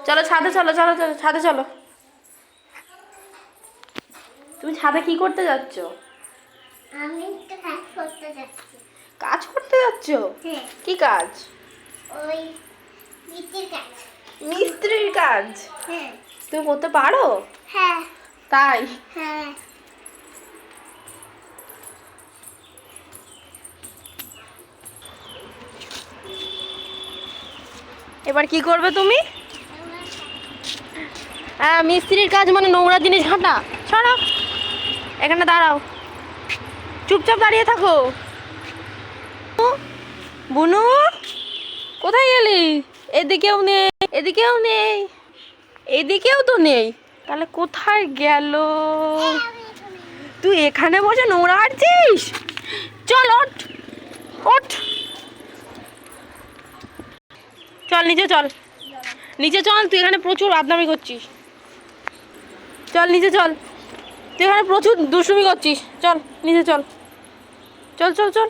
চলো ছাদে চলো, চলো চলো ছাদে চলো। তুমি ছাদে কি করতে যাচ্ছ? আমি তো কাজ করতে যাচ্ছি। কাজ করতে যাচ্ছ? হ্যাঁ। কি কাজ? ওই মিস্ত্রির কাজ। মিস্ত্রির কাজ? হ্যাঁ। তুমি করতে পারো? হ্যাঁ। তাই? হ্যাঁ। এবার কি করবে তুমি? হ্যাঁ, মিস্ত্রির কাজ মানে নোংরা জিনিস ঘাঁটা। সরো, এখানে দাঁড়াও, চুপচাপ দাঁড়িয়ে থাকো। বুনু, কোথায় গেলি? এদিকেও নেই, এদিকেও নেই, এদিকেও তো নেই, তাহলে কোথায় গেল? তুই এখানে বসে নোংরা হাঁটছিস? চল ওঠ, ওঠ, চল নিচে চল, নিচে চল। তুই এখানে প্রচুর বদনামি করছিস। চল নিচে চল, তুই এখানে প্রচুর দুষ্টুমি করছিস। চল নিচে চল, চল চল চল।